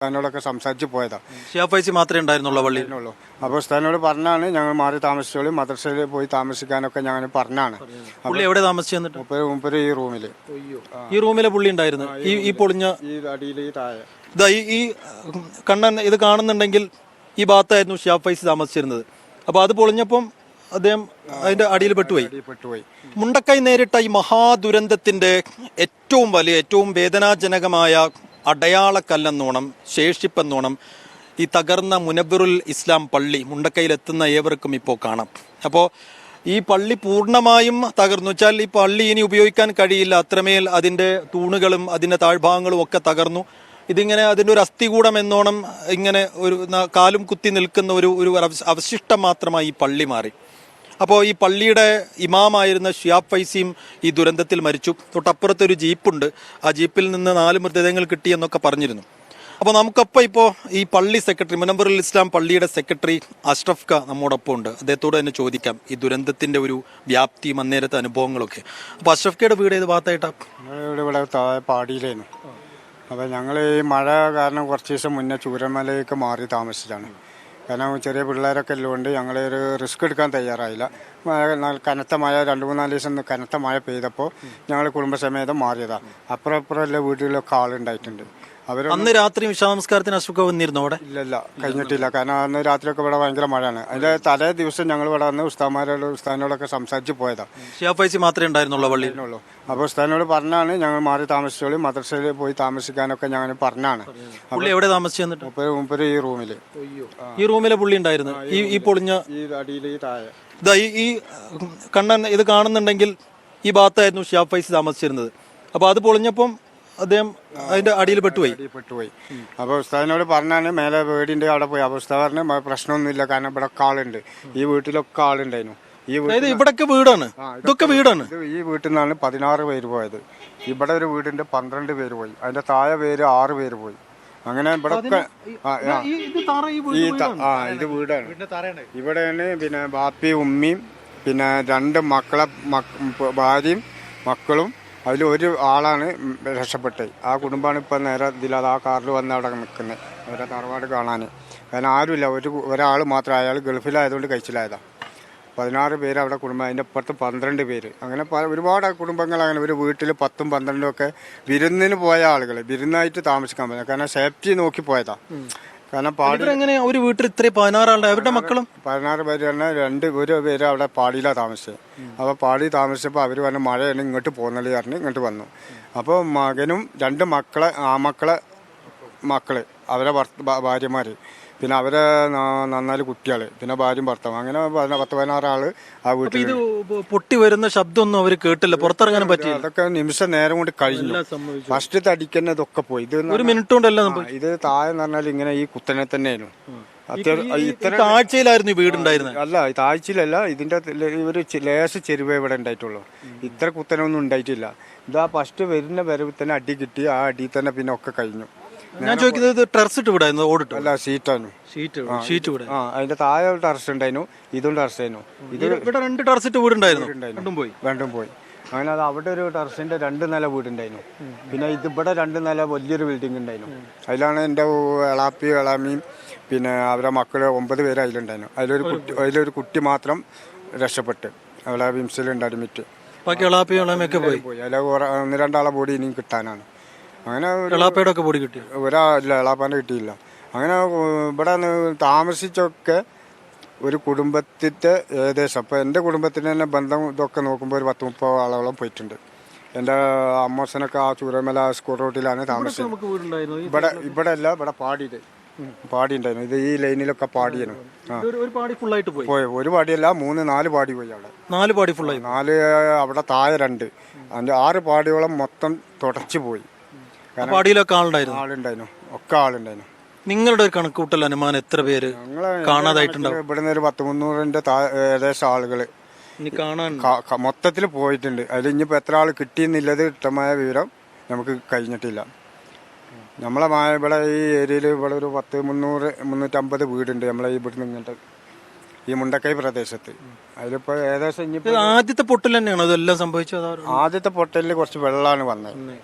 ഉസ്താദിനോടൊക്കെ സംസാരിച്ച് പോയതാ. ഷിഹാബ് ഫൈസി മാത്രമേ ഉണ്ടായിരുന്നുള്ളൂ പള്ളിയിൽ? അപ്പോൾ ഉസ്താദിനോട് പറഞ്ഞാണ് ഞങ്ങൾ മാറി താമസിച്ചോളൂ, മദ്രസയിൽ പോയി താമസിക്കാനൊക്കെ ഞങ്ങൾ പറഞ്ഞാണ്. പുള്ളി എവിടെ താമസിച്ചു? എന്നിട്ട് മുപ്പര് ഈ റൂമിൽ, ഈ റൂമിലെ പുള്ളി ഉണ്ടായിരുന്നു. ഈ പൊളിഞ്ഞ ഈ അടിയിൽ ഈ താഴെ ഇതാ ഈ കണ്ണൻ ഇത് കാണുന്നുണ്ടെങ്കിൽ ഈ ഭാഗത്തായിരുന്നു ഷിഹാബ് ഫൈസി താമസിച്ചിരുന്നത്. അപ്പോൾ അത് പൊളിഞ്ഞപ്പം അദ്ദേഹം അതിന്റെ അടിയിൽ പെട്ടുപോയി. മുണ്ടക്കൈ നേരിട്ട ഈ മഹാദുരന്തത്തിന്റെ ഏറ്റവും വലിയ, ഏറ്റവും വേദനാജനകമായ അടയാളക്കല്ലെന്നോണം, ശേഷിപ്പെന്നോണം ഈ തകർന്ന മുനവ്വിറുൽ ഇസ്ലാം പള്ളി മുണ്ടക്കൈയിലെത്തുന്ന ഏവർക്കും ഇപ്പോൾ കാണാം. അപ്പോൾ ഈ പള്ളി പൂർണ്ണമായും തകർന്നു വെച്ചാൽ ഈ പള്ളി ഇനി ഉപയോഗിക്കാൻ കഴിയില്ല, അത്രമേൽ അതിൻ്റെ തൂണുകളും അതിൻ്റെ താഴ്ഭാഗങ്ങളും ഒക്കെ തകർന്നു. ഇതിങ്ങനെ അതിൻ്റെ ഒരു അസ്ഥികൂടം എന്നോണം ഇങ്ങനെ ഒരു കാലും കുത്തി നിൽക്കുന്ന ഒരു അവശിഷ്ടം മാത്രമായി ഈ പള്ളി മാറി. അപ്പോൾ ഈ പള്ളിയുടെ ഇമാമായിരുന്ന ഷിഹാബ് ഫൈസിയും ഈ ദുരന്തത്തിൽ മരിച്ചു. തൊട്ടപ്പുറത്തൊരു ജീപ്പുണ്ട്, ആ ജീപ്പിൽ നിന്ന് 4 മൃതദേഹങ്ങൾ കിട്ടിയെന്നൊക്കെ പറഞ്ഞിരുന്നു. അപ്പോൾ നമുക്കൊപ്പം ഇപ്പോൾ ഈ പള്ളി സെക്രട്ടറി, മുനവ്വിറുൽ ഇസ്ലാം പള്ളിയുടെ സെക്രട്ടറി അഷ്റഫ് ക നമ്മോടൊപ്പം ഉണ്ട്. അദ്ദേഹത്തോട് തന്നെ ചോദിക്കാം ഈ ദുരന്തത്തിന്റെ ഒരു വ്യാപ്തിയും അന്നേരത്തെ അനുഭവങ്ങളൊക്കെ. അപ്പോൾ അഷ്റഫ് കയുടെ വീട് ഏത് ഭാഗത്തായിട്ടാണ്? ഇവിടെ താഴെ പാടിയിലായിരുന്നു. അപ്പോൾ ഞങ്ങൾ ഈ മഴ കാരണം കുറച്ച് ദിവസം മുന്നേ ചൂരമലയൊക്കെ മാറി താമസിച്ചാണ്. കാരണം ചെറിയ പിള്ളേരൊക്കെ ഉള്ളതുകൊണ്ട് ഞങ്ങൾ ഒരു റിസ്ക് എടുക്കാൻ തയ്യാറായില്ല. കനത്ത മഴ 2-3-4 ദിവസം കനത്ത മഴ പെയ്തപ്പോൾ ഞങ്ങൾ കുടുംബസമേതം മാറിയതാണ്. അപ്പുറം വീട്ടിലൊക്കെ ആളുണ്ടായിട്ടുണ്ട്. അന്ന് രാത്രി വിശ്വാസംസ്കാരത്തിന് അസുഖം വന്നിരുന്നു അവിടെ? ഇല്ല, കഴിഞ്ഞിട്ടില്ല. കാരണം അന്ന് രാത്രിയൊക്കെ ഇവിടെ ഭയങ്കര മഴയാണ്. അതിന്റെ തലേ ദിവസം ഞങ്ങൾ ഇവിടെ വന്ന് ഉസ്താദിനോടൊക്കെ സംസാരിച്ച് പോയതാണ്. ഷിഹാബ് ഫൈസി മാത്രമേ ഉണ്ടായിരുന്നുള്ളൂ പള്ളിയിൽ? അപ്പോൾ ഉസ്താദിനോട് പറഞ്ഞാണ് ഞങ്ങൾ മാറി താമസിച്ചോളൂ, മദ്രസയിൽ പോയി താമസിക്കാനൊക്കെ ഞങ്ങൾ പറഞ്ഞാണ്. പുള്ളി എവിടെ താമസിച്ചു? എന്നിട്ട് മുപ്പര് ഈ റൂമിൽ, ഈ റൂമിലെ പുള്ളി ഉണ്ടായിരുന്നു. ഈ പൊളിഞ്ഞ ഈ അടിയിൽ ഈ താഴെ ഇതാ ഈ കണ്ണൻ ഇത് കാണുന്നുണ്ടെങ്കിൽ ഈ ഭാഗത്തായിരുന്നു ഷിഹാബ് ഫൈസി താമസിച്ചിരുന്നത്. അപ്പോൾ അത് പൊളിഞ്ഞപ്പം അദ്ദേഹം അതിന്റെ അടിയിൽ പെട്ടുപോയി. അപ്പോൾ ഉസ്താദിനോട് പറഞ്ഞാണ് മേലെ വീടിന്റെ അവിടെ പോയി. അപ്പോൾ ഉസ്താദ് പറഞ്ഞ പ്രശ്നമൊന്നുമില്ല, കാരണം ഇവിടെ ആളുണ്ട്, ഈ വീട്ടിലൊക്കെ ആളുണ്ടായിരുന്നു. ഇവിടൊക്കെ വീടാണ്, ഇതൊക്കെ വീടാണ്. ഈ വീട്ടിൽ നിന്നാണ് 16 പേര് പോയത്. ഇവിടെ ഒരു വീടിന്റെ 12 പേര് പോയി, അതിന്റെ താഴെ പേര് 6 പേര് പോയി. അങ്ങനെ ഇവിടെ ഇത് വീടാണ്. ഇവിടെയാണ് പിന്നെ ബാപ്പി ഉമ്മയും പിന്നെ 2 മക്കളെ ഭാര്യയും മക്കളും, അതിലൊരു ആളാണ് രക്ഷപ്പെട്ടത്. ആ കുടുംബമാണ് ഇപ്പം നേരെ ഇതില്ലാതെ ആ കാറിൽ വന്ന് അവിടെ നിൽക്കുന്നത്, അവരെ തറവാട് കാണാൻ. കാരണം ആരുമില്ല, ഒരാൾ മാത്രം, അയാൾ ഗൾഫിലായതുകൊണ്ട് കഴിച്ചിലായതാണ്. 16 പേര് അവിടെ കുടുംബം, അതിൻ്റെ അപ്പുറത്ത് 12 പേര്. അങ്ങനെ ഒരുപാട് കുടുംബങ്ങൾ അങ്ങനെ ഒരു വീട്ടിൽ 10ഉം 12ഉം ഒക്കെ വിരുന്നിന് പോയ ആളുകൾ വിരുന്നായിട്ട് താമസിക്കാൻ പറ്റില്ല, കാരണം സേഫ്റ്റി നോക്കി പോയതാണ്. കാരണം ഒരു വീട്ടിൽ ഇത്ര 16 ആളുടെ അവരുടെ മക്കളും 16 പേര് തന്നെ ഒരു പേര് അവിടെ പാടിയിലാണ് താമസിച്ചത്. അപ്പോൾ പാടി താമസിച്ചപ്പോൾ അവർ പറഞ്ഞ മഴയാണ് ഇങ്ങോട്ട് പോകുന്നത് പറഞ്ഞ് ഇങ്ങോട്ട് വന്നു. അപ്പോൾ മകനും 2 മക്കള് അവരെ ഭാര്യമാർ, പിന്നെ അവരെ 4 കുട്ടികൾ, പിന്നെ ഭാര്യയും ഭർത്താവും, അങ്ങനെ 10-16 ആള് ആ വീട്ടിൽ. ഇത് പൊട്ടി വരുന്ന ശബ്ദമൊന്നും അവർ കേട്ടില്ല, പുറത്തിറങ്ങാനും പറ്റില്ല. അതൊക്കെ നിമിഷം നേരം കൊണ്ട് കഴിഞ്ഞു. ഫസ്റ്റ് തടിക്കുന്ന ഇതൊക്കെ പോയി. ഇത് 1 മിനിറ്റ് കൊണ്ടല്ല. ഇത് താഴെ എന്ന് പറഞ്ഞാൽ ഇങ്ങനെ ഈ കുത്തനെ തന്നെയായിരുന്നു. താഴ്ചയിലായിരുന്നു വീടുണ്ടായിരുന്നത്? അല്ല, താഴ്ചയിലല്ല, ഇതിന്റെ ഒരു ലേശ ചെരുവേ ഇവിടെ ഉണ്ടായിട്ടുള്ളൂ. ഇത്ര കുത്തനൊന്നും ഉണ്ടായിട്ടില്ല. ഇതാ ഫസ്റ്റ് വരുന്ന വരവ് തന്നെ അടി കിട്ടി, ആ അടി തന്നെ പിന്നെ ഒക്കെ കഴിഞ്ഞു. ഞാൻ ചോദിക്കുന്നത് ടെറസിട്ട് വീടായിരുന്നു? ഓടിട്ട് അല്ല, ഷീറ്റാണ്. ഷീറ്റ് വീട്. അതിന്റെ താഴെ ടെറസ് ഉണ്ടായിരുന്നു, ഇതും ടെറസ് ആയിരുന്നു. ഇവിടെ 2 ടെറസിട്ട് വീടുണ്ടായിരുന്നു, രണ്ടും പോയി. അങ്ങനെ അത് അവിടെ ഒരു ടെറസിന്റെ 2 നില വീടുണ്ടായിരുന്നു. പിന്നെ ഇവിടെ 2 നില വലിയൊരു ബിൽഡിംഗ് ഉണ്ടായിരുന്നു. അതിലാണ് എൻ്റെ എളാമിയും പിന്നെ അവരെ മക്കള് 9 പേര് അതിലുണ്ടായിരുന്നു. അതിലൊരു കുട്ടി മാത്രം രക്ഷപ്പെട്ട്, അവളെ വിംസിലുണ്ട് അഡ്മിറ്റ്. ബാക്കി എളാപ്പിയൊക്കെ പോയി. അതിൽ 1-2 ആളെ ബോഡി ഇനിയും കിട്ടാനാണ്. അങ്ങനെ എളാപ്പയുടെ ഒക്കെ ബോഡി കിട്ടി, ഒരാളില്ല, എളാപ്പാൻ്റെ കിട്ടിയില്ല. അങ്ങനെ ഇവിടെ താമസിച്ചൊക്കെ ഒരു കുടുംബത്തിൻ്റെ ഏകദേശം, അപ്പോൾ എൻ്റെ കുടുംബത്തിൻ്റെ തന്നെ ബന്ധം ഇതൊക്കെ നോക്കുമ്പോൾ ഒരു 10-30 ആളോളം പോയിട്ടുണ്ട്. എൻ്റെ അമ്മോസനൊക്കെ ആ ചൂരമല സ്കൂൾ റോട്ടിലാണ് താമസിച്ചത്. ഇവിടെ അല്ല, ഇവിടെ പാടി ഉണ്ടായിരുന്നു. ഇത് ഈ ലൈനിലൊക്കെ പാടിയാണ്. പോയി ഒരു പാടിയല്ല, 3-4 പാടി പോയി. അവിടെ 4 പാടി ഫുള്ളായി. 4 അവിടെ താഴെ 2, അതിൻ്റെ 6 പാടിയോളം മൊത്തം തുടച്ചു പോയി. പാടിയിലൊക്കെ ആളുണ്ടായിരുന്നു, ഒക്കെ ആളുണ്ടായിരുന്നു. നിങ്ങളുടെ ഒരു കണക്കൂട്ടൽ അനുമാനം എത്ര പേര് കാണാതായിട്ടുണ്ടാവും? ഇവിടുന്ന് ഒരു 100-300 ഏകദേശം ആളുകൾ മൊത്തത്തിൽ പോയിട്ടുണ്ട്. അതിൽ ഇനിയിപ്പോൾ എത്ര ആൾ കിട്ടിയെന്നുള്ളത് വ്യക്തമായ വിവരം നമുക്ക് കഴിഞ്ഞിട്ടില്ല. നമ്മളെ ഇവിടെ ഈ ഏരിയയിൽ ഇവിടെ ഒരു 300-350 വീടുണ്ട് നമ്മളെ ഇവിടുന്ന് ഇങ്ങോട്ട്. ഈ മുണ്ടക്കൈ പ്രദേശത്ത്. അതിലിപ്പോൾ ഏകദേശം ഇനിയിപ്പോൾ ഇത് ആദ്യത്തെ പൊട്ടൽ തന്നെയാണോ ഇതെല്ലാം സംഭവിച്ചത്? ആദ്യത്തെ പൊട്ടലിൽ കുറച്ച് വെള്ളമാണ് വന്നത്.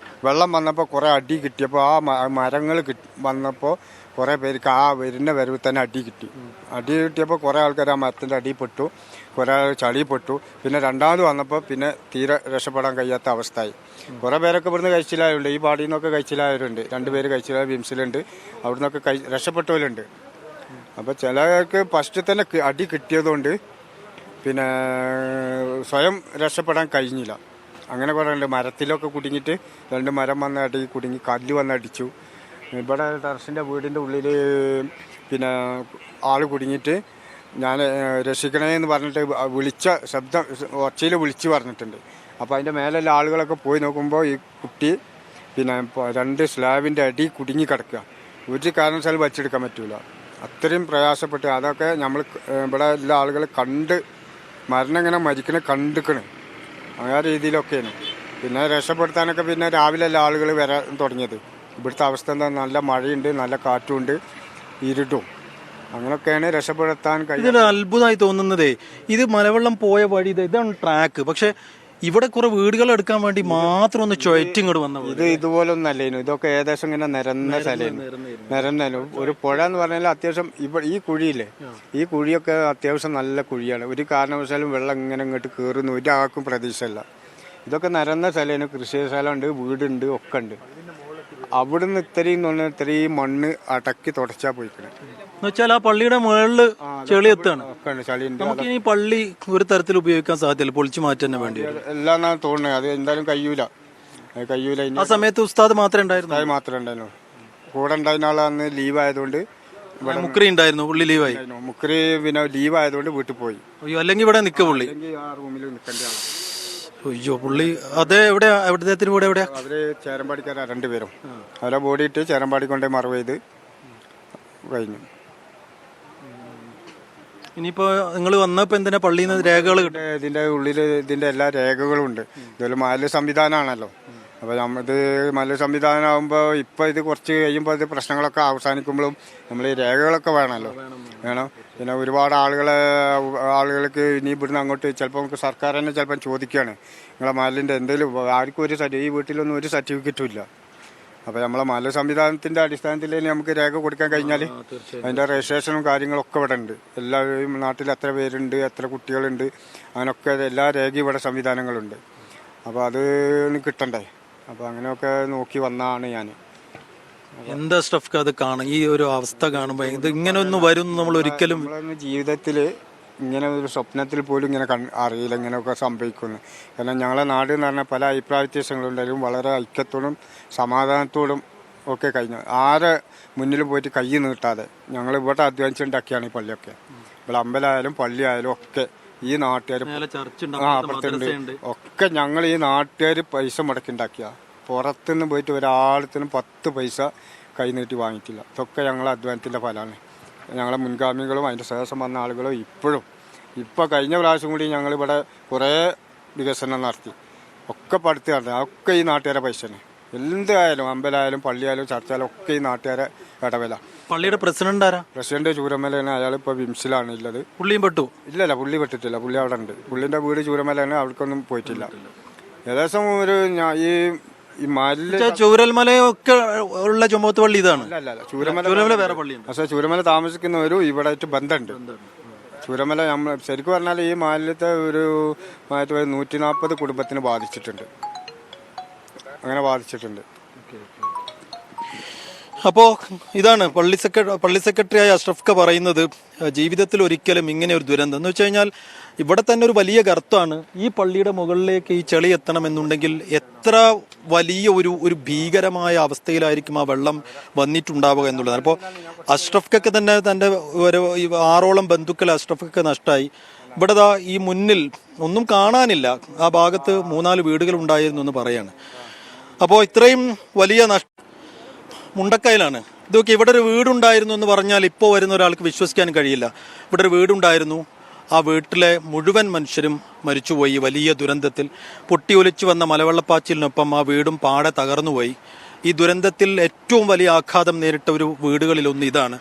വെള്ളം വന്നപ്പോൾ കുറേ അടി കിട്ടിയപ്പോൾ ആ മരങ്ങൾ വന്നപ്പോൾ കുറേ പേർക്ക് ആ വരുന്ന വരവിൽ തന്നെ അടി കിട്ടി. അടി കിട്ടിയപ്പോൾ കുറേ ആൾക്കാർ ആ മരത്തിൻ്റെ അടിയിൽ പെട്ടു, കുറേ ആൾ ചളിയിൽ പെട്ടു. പിന്നെ രണ്ടാമത് വന്നപ്പോൾ പിന്നെ തീരെ രക്ഷപ്പെടാൻ കഴിയാത്ത അവസ്ഥയായി. കുറേ പേരൊക്കെ ഇവിടുന്ന് കഴിച്ചിലായവരുണ്ട്, ഈ പാടിയിൽ നിന്നൊക്കെ കഴിച്ചിലായവരുണ്ട്. 2 പേര് കഴിച്ചിലായ വിംസിലുണ്ട്, അവിടെ നിന്നൊക്കെ രക്ഷപ്പെട്ടവരുണ്ട്. അപ്പോൾ ചിലർക്ക് ഫസ്റ്റ് തന്നെ അടി കിട്ടിയതുകൊണ്ട് പിന്നെ സ്വയം രക്ഷപ്പെടാൻ കഴിഞ്ഞില്ല. അങ്ങനെ കുറേ ഉണ്ട്. മരത്തിലൊക്കെ കുടുങ്ങിയിട്ട് 2 മരം വന്ന അടി കുടുങ്ങി, കല്ല് വന്ന് അടിച്ചു. ഇവിടെ ടെറസിൻ്റെ വീടിൻ്റെ ഉള്ളിൽ പിന്നെ ആൾ കുടുങ്ങിയിട്ട് ഞാൻ രക്ഷിക്കണേന്ന് പറഞ്ഞിട്ട് വിളിച്ച ശബ്ദം ഒച്ചയിൽ വിളിച്ച് പറഞ്ഞിട്ടുണ്ട്. അപ്പോൾ അതിൻ്റെ മേലെയുള്ള ആളുകളൊക്കെ പോയി നോക്കുമ്പോൾ ഈ കുട്ടി പിന്നെ 2 സ്ലാബിൻ്റെ അടി കുടുങ്ങി കിടക്കുക. ഒരു കാരണവശാലും വലിച്ചെടുക്കാൻ പറ്റില്ല. അത്രയും പ്രയാസപ്പെട്ട് അതൊക്കെ നമ്മൾ ഇവിടെ ഉള്ള ആളുകൾ കണ്ട് മരണം ഇങ്ങനെ മരിക്കണ കണ്ടിക്കണ്. ആ രീതിയിലൊക്കെയാണ്. പിന്നെ രക്ഷപ്പെടുത്താനൊക്കെ പിന്നെ രാവിലെ എല്ലാ ആളുകൾ വരാൻ തുടങ്ങിയത്. ഇവിടുത്തെ അവസ്ഥ എന്താ, നല്ല മഴയുണ്ട്, നല്ല കാറ്റുണ്ട്, ഇരുട്ടും. അങ്ങനെയൊക്കെയാണ് രക്ഷപ്പെടുത്താൻ കഴിയുന്നത്. ഇതിൽ അത്ഭുതമായി തോന്നുന്നതേ, ഇത് മലവെള്ളം പോയ വഴി ഇതാണ് ട്രാക്ക്. പക്ഷെ ഇവിടെ കുറെ വീടുകൾ എടുക്കാൻ വേണ്ടി മാത്രം ഒന്ന് ചുഴറ്റിങ്ങോട്ട് വന്ന ഇത് ഇതുപോലൊന്നും അല്ലേനു. ഇതൊക്കെ ഏകദേശം ഇങ്ങനെ നിരന്ന സ്ഥലമായിരുന്നു. ഒരു പുഴ എന്ന് പറഞ്ഞാൽ അത്യാവശ്യം ഇവിടെ ഈ കുഴിയില്ലേ, ഈ കുഴിയൊക്കെ അത്യാവശ്യം നല്ല കുഴിയാണ്. ഒരു കാരണവശാലും വെള്ളം ഇങ്ങനെ ഇങ്ങോട്ട് കയറുന്ന ഒരാൾക്കും പ്രതീക്ഷയല്ല. ഇതൊക്കെ നിരന്ന സ്ഥലമാണ്. കൃഷി സ്ഥലമുണ്ട്, വീടുണ്ട്, ഒക്കെ ഉണ്ട്. അവിടുന്ന് ഇത്രയും മണ്ണ് അടക്കി തുടച്ചാ പോയിക്കണേ. എന്നുവെച്ചാൽ ആ പള്ളിയുടെ മുകളില് ചെളി എത്താണ്. ചളിയുണ്ട്. നമുക്ക് ഈ പള്ളി ഒരു തരത്തിൽ ഉപയോഗിക്കാൻ സാധ്യതയില്ല, പൊളിച്ചു മാറ്റി തന്നെ വേണ്ടി എല്ലാം തോന്നുന്നത്. അത് എന്തായാലും കഴിയൂല. ആ സമയത്ത് ഉസ്താദ് മാത്രമേ ഉണ്ടായിരുന്നു. മാത്രമേ ഉണ്ടായിരുന്നു. കൂടെ ഉണ്ടായിരുന്ന ആളന്ന് ലീവ് ആയതുകൊണ്ട് മുക്രി ഉണ്ടായിരുന്നു, പുള്ളി ലീവായി. മുക്രി പിന്നെ ലീവ് ആയതുകൊണ്ട് വീട്ടിൽ പോയി. അയ്യോ, അല്ലെങ്കിൽ ഇവിടെ നിൽക്കുക പുള്ളി. ആ റൂമിൽ നിൽക്കേണ്ട ആളാണ്. അയ്യോ, പുള്ളി അതെ. എവിടെയാ എവിടത്തേത്തിന് കൂടെ എവിടെയാ? അവര് ചേരമ്പാടിക്കാരാ 2 പേരും. അവരെ ബോഡി ഇട്ട് ചേരമ്പാടി കൊണ്ടേ മറവ് ചെയ്ത് കഴിഞ്ഞു. ഇനിയിപ്പോ നിങ്ങൾ വന്നപ്പോ എന്തിനാ പള്ളിയിൽ നിന്ന് രേഖകൾ കിട്ടും? ഇതിന്റെ ഉള്ളിൽ ഇതിന്റെ എല്ലാ രേഖകളും ഉണ്ട്. ഇതൊരു മാലിന്യ സംവിധാനമാണല്ലോ. അപ്പോൾ ഇത് മാലിന്യ സംവിധാനം ആകുമ്പോൾ ഇപ്പോൾ ഇത് കുറച്ച് കഴിയുമ്പോൾ ഇത് പ്രശ്നങ്ങളൊക്കെ അവസാനിക്കുമ്പോഴും നമ്മൾ ഈ രേഖകളൊക്കെ വേണം. പിന്നെ ഒരുപാട് ആളുകൾക്ക് ഇനി ഇവിടുന്ന് അങ്ങോട്ട് ചിലപ്പോൾ നമുക്ക് സർക്കാർ തന്നെ ചിലപ്പം ചോദിക്കുകയാണ്, നിങ്ങളെ മാലിന്യൻ്റെ എന്തെങ്കിലും ആർക്കും ഈ വീട്ടിലൊന്നും ഒരു സർട്ടിഫിക്കറ്റും ഇല്ല. അപ്പോൾ നമ്മളെ മാലിന്യ സംവിധാനത്തിൻ്റെ അടിസ്ഥാനത്തിൽ നമുക്ക് രേഖ കൊടുക്കാൻ കഴിഞ്ഞാൽ അതിൻ്റെ രജിസ്ട്രേഷനും കാര്യങ്ങളൊക്കെ ഇവിടെ ഉണ്ട്. എല്ലാവരും നാട്ടിൽ എത്ര പേരുണ്ട്, എത്ര കുട്ടികളുണ്ട്, അങ്ങനെയൊക്കെ എല്ലാ രേഖയും ഇവിടെ സംവിധാനങ്ങളുണ്ട്. അപ്പോൾ അത് കിട്ടണ്ടേ. അപ്പോൾ അങ്ങനെയൊക്കെ നോക്കി വന്നതാണ് ഞാൻ. എന്താ സ്റ്റഫ് അത് കാണാം, ഈ ഒരു അവസ്ഥ കാണുമ്പോൾ ഇത് ഇങ്ങനെ ഒന്നും വരും നമ്മൾ ഒരിക്കലും ജീവിതത്തിൽ ഇങ്ങനെ ഒരു സ്വപ്നത്തിൽ പോലും ഇങ്ങനെ അറിയില്ല ഇങ്ങനെയൊക്കെ സംഭവിക്കുന്നു. കാരണം ഞങ്ങളെ നാട് എന്ന് പറഞ്ഞാൽ പല അഭിപ്രായ വ്യത്യാസങ്ങളുണ്ടായാലും വളരെ ഐക്യത്തോടും സമാധാനത്തോടും ഒക്കെ കഴിഞ്ഞു. ആരെ മുന്നിലും പോയിട്ട് കൈ നീട്ടാതെ ഞങ്ങൾ ഇവിടെ അധ്വാനിച്ചുണ്ടാക്കിയാണ് ഈ പള്ളിയൊക്കെ. ഇവിടെ അമ്പലമായാലും പള്ളിയായാലും ഒക്കെ ഈ നാട്ടുകാർ അപ്പുറത്തുണ്ട് ഒക്കെ ഞങ്ങൾ ഈ നാട്ടുകാർ പൈസ മുടക്കിണ്ടാക്കിയ. പുറത്തുനിന്ന് പോയിട്ട് ഒരാളത്തിനും 10 പൈസ കൈ നീട്ടി വാങ്ങിയിട്ടില്ല. ഇതൊക്കെ ഞങ്ങളെ അധ്വാനത്തിൻ്റെ ഫലമാണ്. ഞങ്ങളെ മുൻഗാമികളും അതിൻ്റെ ശേഷം വന്ന ആളുകളും ഇപ്പോൾ കഴിഞ്ഞ പ്രാവശ്യം കൂടി ഞങ്ങളിവിടെ കുറേ വികസനം നടത്തി. ഒക്കെ പടുത്ത് നടത്തി. ഒക്കെ ഈ നാട്ടുകാരെ പൈസയാണ്. എന്തായാലും അമ്പലമായാലും പള്ളിയായാലും ചർച്ചയായാലും ഒക്കെ ഈ നാട്ടുകാരെ ഇടവില. പള്ളിയുടെ പ്രസിഡന്റ് ചൂരമലയാണ്. അയാളിപ്പോൾ വിംസിലാണ് ഉള്ളത്. പുള്ളിയും പെട്ടു? ഇല്ലല്ല, പുള്ളി പെട്ടിട്ടില്ല. പുള്ളി അവിടെ ഉണ്ട്. പുള്ളിൻ്റെ വീട് ചൂരമലയാണ്. അവിടേക്കൊന്നും പോയിട്ടില്ല. ഏകദേശം ഒരു ഈ ചൂരൽമലയൊക്കെ ഉള്ള ചുമത്ത് പള്ളി ഇതാണ്. ചൂരമല വേറെ പള്ളിയുണ്ട്. പക്ഷേ ചൂരമല താമസിക്കുന്നവരും ഇവിടെ ആയിട്ട് ബന്ധമുണ്ട്. ചൂരമല നമ്മൾ ശരിക്കും പറഞ്ഞാൽ ഈ മാലിന്യത്തെ ഒരു 140 കുടുംബത്തിന് ബാധിച്ചിട്ടുണ്ട്. അങ്ങനെ ബാധിച്ചിട്ടുണ്ട്. അപ്പോൾ ഇതാണ് പള്ളി സെക്രട്ടറിയായ അഷ്റഫ് പറയുന്നത്. ജീവിതത്തിൽ ഒരിക്കലും ഇങ്ങനെ ഒരു ദുരന്തം എന്ന് വെച്ച് കഴിഞ്ഞാൽ ഇവിടെ തന്നെ ഒരു വലിയ ഗർത്തമാണ്. ഈ പള്ളിയുടെ മുകളിലേക്ക് ഈ ചെളി എത്തണമെന്നുണ്ടെങ്കിൽ എത്ര വലിയ ഒരു ഭീകരമായ അവസ്ഥയിലായിരിക്കും ആ വെള്ളം വന്നിട്ടുണ്ടാവുക എന്നുള്ളതാണ്. അപ്പോൾ അഷ്റഫ്ക്കൊക്കെ തന്നെ തൻ്റെ 6ഓളം ബന്ധുക്കൾ അഷ്റഫ്ക്കൊക്കെ നഷ്ടമായി. ഇവിടെ ഈ മുന്നിൽ ഒന്നും കാണാനില്ല. ആ ഭാഗത്ത് 3-4 വീടുകൾ ഉണ്ടായിരുന്നു എന്ന് പറയാണ്. അപ്പോൾ ഇത്രയും വലിയ മുണ്ടക്കയിലാണ് ഇതൊക്കെ. ഇവിടെ ഒരു വീടുണ്ടായിരുന്നു എന്ന് പറഞ്ഞാൽ ഇപ്പോൾ വരുന്ന ഒരാൾക്ക് വിശ്വസിക്കാൻ കഴിയില്ല. ഇവിടെ ഒരു വീടുണ്ടായിരുന്നു. ആ വീട്ടിലെ മുഴുവൻ മനുഷ്യരും മരിച്ചുപോയി വലിയ ദുരന്തത്തിൽ. പൊട്ടിയൊലിച്ചു വന്ന മലവെള്ളപ്പാച്ചിലിനൊപ്പം ആ വീടും പാടെ തകർന്നുപോയി. ഈ ദുരന്തത്തിൽ ഏറ്റവും വലിയ ആഘാതം നേരിട്ട ഒരു വീടുകളിലൊന്ന് ഇതാണ്.